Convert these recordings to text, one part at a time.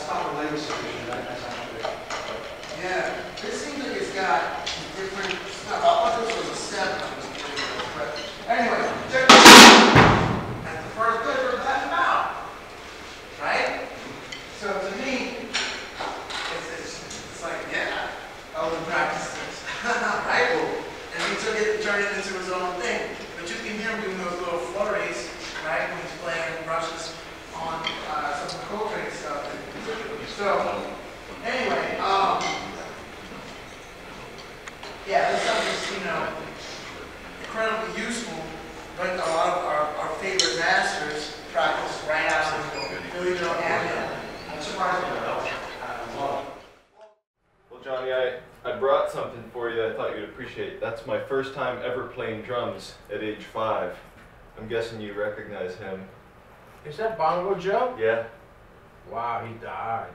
top of leg solution. That's not good. Yeah, this seems like it's got different stuff. I thought this was a 7. But anyway, check this out. That's the first good for that out. Right? So to me, it's like, yeah, I would practice this. Right? And he took it and turned it into his own thing. But you can hear him doing those little flurries, right, when he's playing brushes on some Coltrane stuff. So, anyway, yeah, this stuff is, you know, incredibly useful, but a lot of our favorite masters practice right out of really no ambient. I'm surprised you know. Well, Johnny, I brought something for you that I thought you'd appreciate. That's my first time ever playing drums at age 5. I'm guessing you recognize him. Is that Bongo Joe? Yeah. Wow, he died.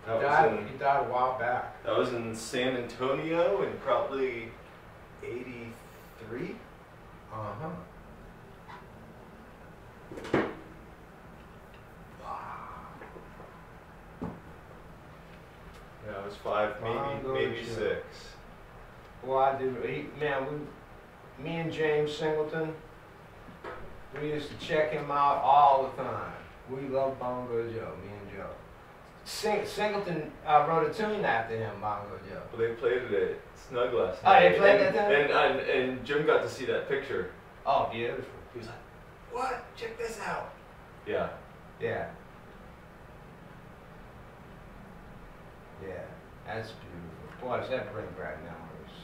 He died a while back. That was in San Antonio in probably 83? Uh-huh. Yeah, I was 5, maybe 6. Well, I do. Me and James Singleton, we used to check him out all the time. We love Bongo Joe, me and Joe. Singleton wrote a tune after him, Bongo Joe. Well, they played it at Snug last Oh, night. they played that time? And Jim got to see that picture. Oh, beautiful. He was like, what? Check this out. Yeah. Yeah. Yeah, that's beautiful. Boy, does that bring back memories.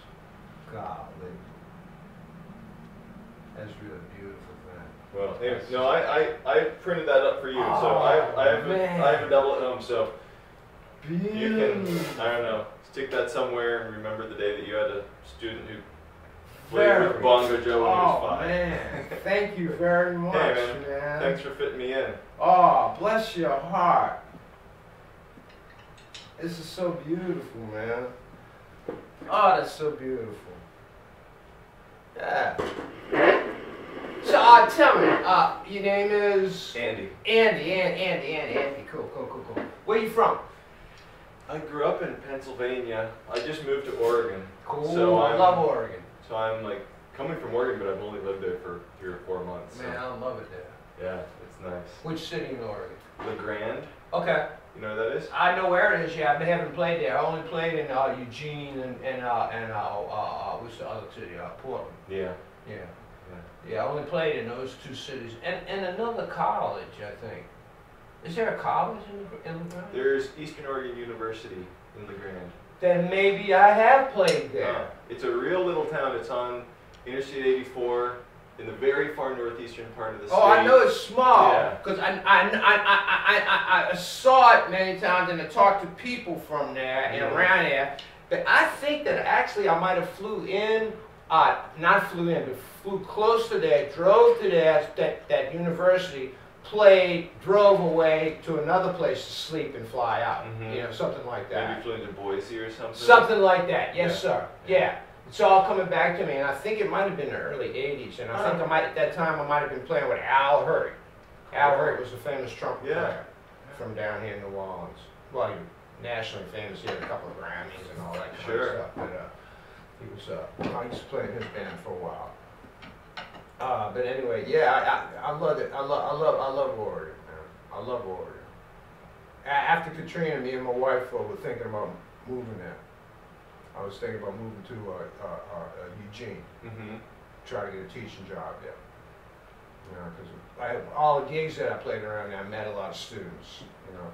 Golly. That's really a beautiful thing. Well, anyway, no, I printed that up for you, so I have a double at home, so you can, I don't know, stick that somewhere and remember the day that you had a student who played with Bongo Joe when he was 5. Man, thank you very much, hey, man. Thanks for fitting me in. Oh, bless your heart. This is so beautiful, man. Oh, that's so beautiful. Yeah. So, tell me, your name is? Andy. Andy. Cool. Where you from? I grew up in Pennsylvania. I just moved to Oregon. Cool. So I love Oregon. So I'm like coming from Oregon, but I've only lived there for 3 or 4 months. Man, I love it there. Yeah, it's nice. Which city in Oregon? LeGrand. Okay. You know where that is? I know where it is. Yeah, I haven't played there. I only played in Eugene and what's the other city? Portland. Yeah. Yeah, I only played in those 2 cities and another college, I think. Is there a college in LeGrand? There's Eastern Oregon University in LeGrand. Then maybe I have played there. It's a real little town. It's on Interstate 84 in the very far northeastern part of the state. Oh, I know it's small Yeah. because I saw it many times and I talked to people from there and around there. But I think that actually I might have flew in, not flew in, but flew close to there, drove to there, that university, played, drove away to another place to sleep and fly out. You know, something like that. Maybe flew into Boise or something. Something like that. Yes, sir. Yeah. It's all coming back to me, and I think it might have been the early '80s, and I think at that time I might have been playing with Al Hurt. Al Hurt was a famous trumpet player from down here in New Orleans. Well, he was nationally famous. He had a couple of Grammys and all that kind of stuff. But he was. I used to play in his band for a while. But anyway, yeah, I love it. I love Oregon, man. I love Oregon. After Katrina, me and my wife were thinking about moving there. I was thinking about moving to Eugene, try to get a teaching job there. You know, because all the gigs that I played around there, I met a lot of students. You know,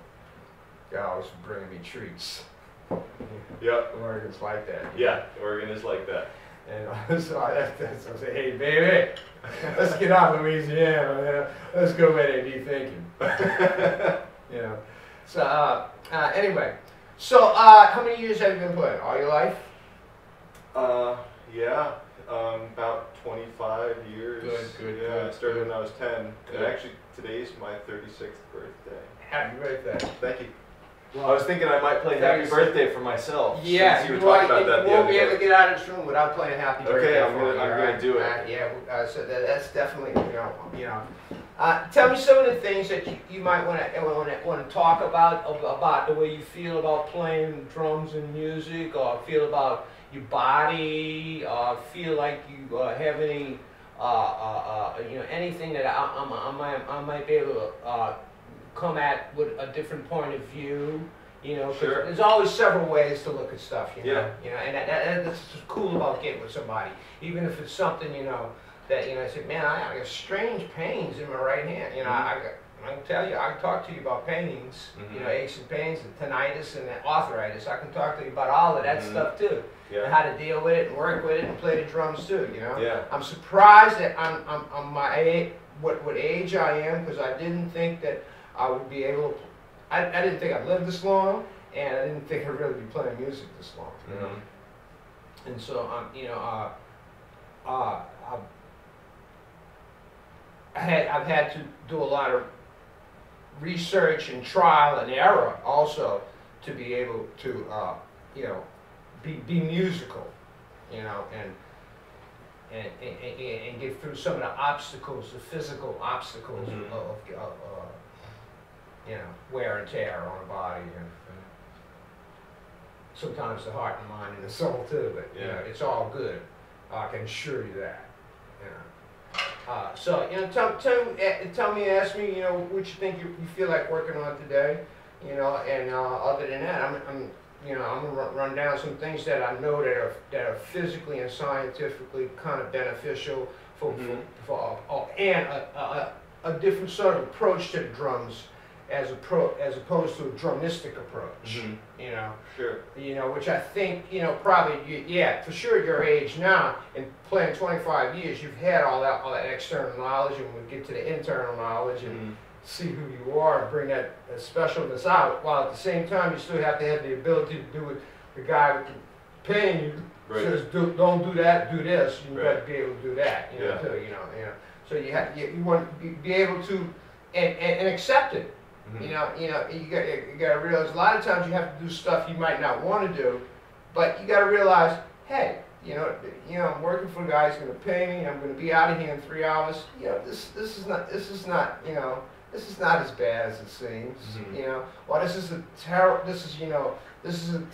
they always bringing me treats. Yep. Oregon's like that. Yeah, Oregon is like that. And so I say, hey, baby, let's get out of Louisiana, man. Let's go where they be thinking. You know. So anyway. So, how many years have you been playing? All your life? Yeah, about 25 years. Good. Yeah, I started when I was 10. And actually, today's my 36th birthday. Happy birthday. Thank you. Well, I was thinking I might play Happy Birthday for myself. Yeah, since you were talking about that the you won't other be able day. to get out of this room without playing Happy Birthday. Okay, I'm gonna do it. Yeah, so that's definitely, you know, Tell me some of the things that you might want to talk about the way you feel about playing drums and music, or feel about your body, or feel like you have any, anything that I might be able to come at with a different point of view. You know, sure. There's always several ways to look at stuff. You know, Yeah. And that's cool about getting with somebody, even if it's something that I said, man, I got strange pains in my right hand. I can tell you, I can talk to you about pains, aches and pains, and tinnitus and arthritis. I can talk to you about all of that stuff too, and how to deal with it and work with it and play the drums too. Yeah. I'm surprised that I'm my age, what age I am, because I didn't think that I would be able to. I didn't think I'd live this long, and I didn't think I'd really be playing music this long. And so I've had to do a lot of research and trial and error also to be able to be musical, and get through some of the obstacles, the physical obstacles of wear and tear on the body, and sometimes the heart and mind and the soul too. But it's all good. I can assure you that. So tell me, ask me, what you think you feel like working on today, and other than that, I'm gonna run down some things that I know that are physically and scientifically kind of beneficial and a different sort of approach to the drums as opposed to a drumistic approach. Sure. Which I think, probably, for sure your age now, and playing 25 years, you've had all that external knowledge, and we'll get to the internal knowledge and see who you are and bring that specialness out, while at the same time you still have to have the ability to do what the guy paying you says, don't do that, do this. You got to be able to do that, too, So you want to be able to and accept it. You got to realize a lot of times you have to do stuff you might not want to do, but you got to realize, hey, I'm working for a guy who's going to pay me. I'm going to be out of here in 3 hours. This is not as bad as it seems. Well, this is a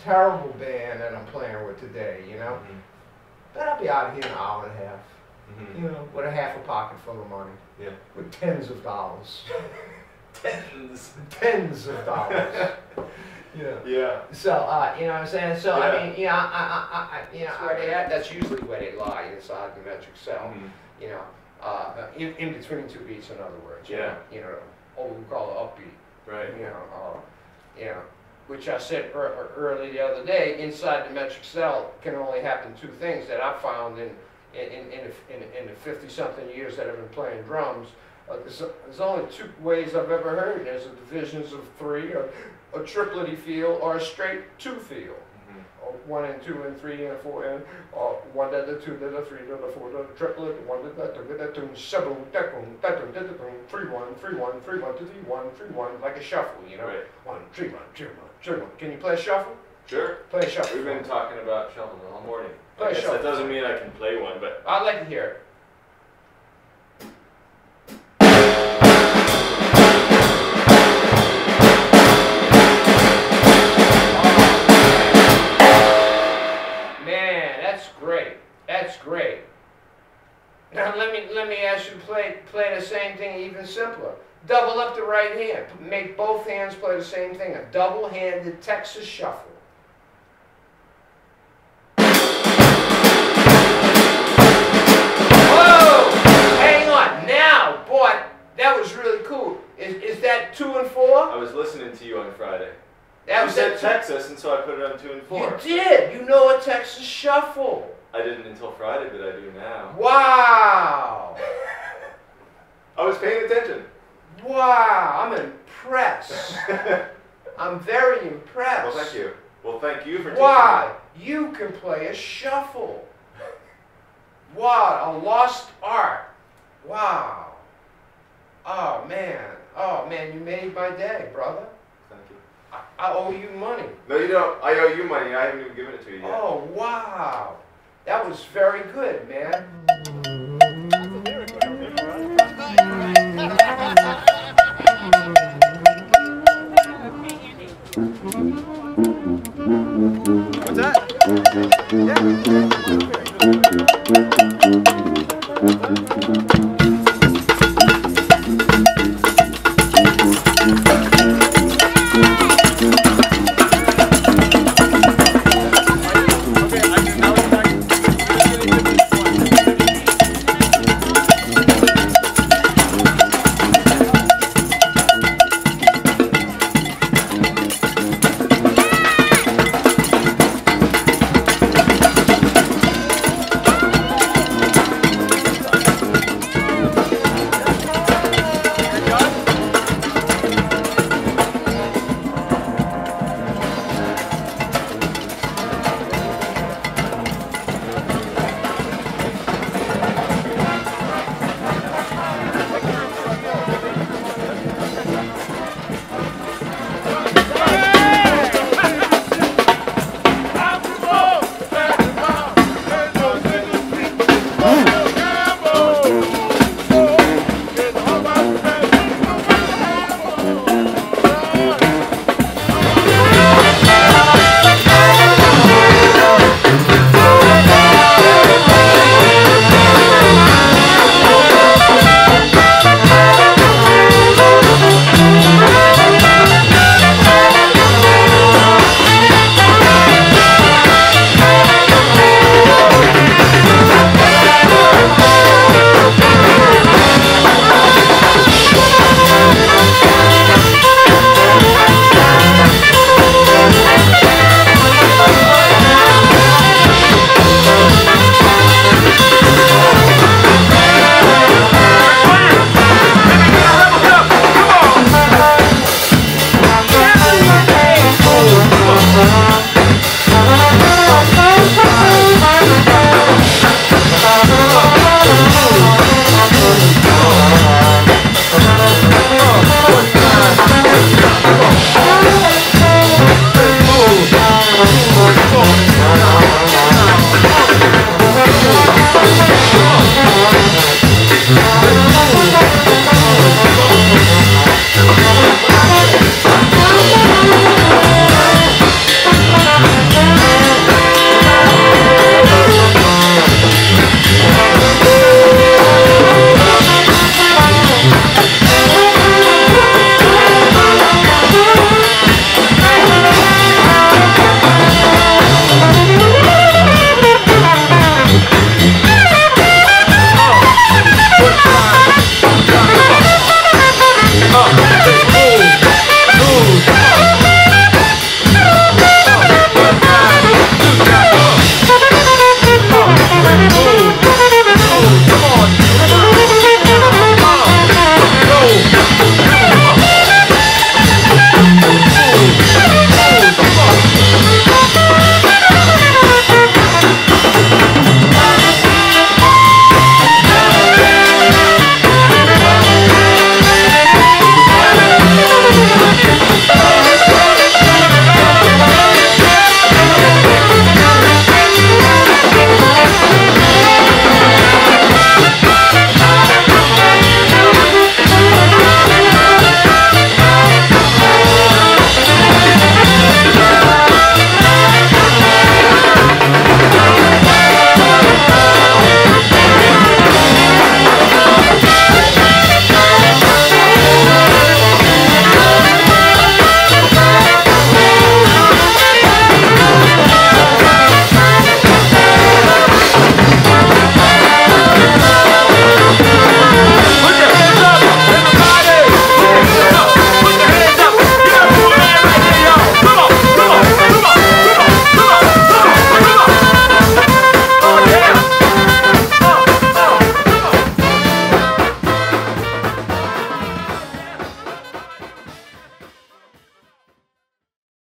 terrible band that I'm playing with today. But I'll be out of here in an hour and a half. With a half a pocket full of money. With tens of dollars. Tens of dollars. So, you know what I'm saying? So, I mean, that's usually where they lie, inside the metric cell. In between two beats, in other words. What we call an upbeat. Right. Which I said early the other day, inside the metric cell can only happen two things that I found in the 50-something years that I've been playing drums. There's only two ways I've ever heard. There's a divisions of three, a triplety feel, or a straight two feel. 1 and 2 and 3 and 4 and 1 to the 2 to the 3 to the 4 to the triplet, 1 to the 2 7 3 1 3 1 3 1 to 3 1 3 1, like a shuffle, Right. 1 3 1 2 1 3 1. Can you play a shuffle? Sure. Play a shuffle. We've been talking about shuffles all morning. Play a shuffle. That doesn't mean I can play one, but I'd like to hear it. Great. Now let me ask you to play the same thing even simpler. Double up the right hand. Make both hands play the same thing. A double-handed Texas shuffle. Whoa! Hang on. Now, boy, that was really cool. Is that 2 and 4? I was listening to you on Friday. That you was said Texas, and so I put it on 2 and 4. You did. You know a Texas shuffle. I didn't until Friday, but I do now. Wow! I was paying attention. Wow, I'm impressed. I'm very impressed. Well, thank you. Well, thank you for teaching Wow, me. you can play a shuffle. Wow, a lost art. Wow. Oh man, you made my day, brother. Thank you. I owe you money. No, you don't. I owe you money. I haven't even given it to you yet. Oh, wow. That was very good, man.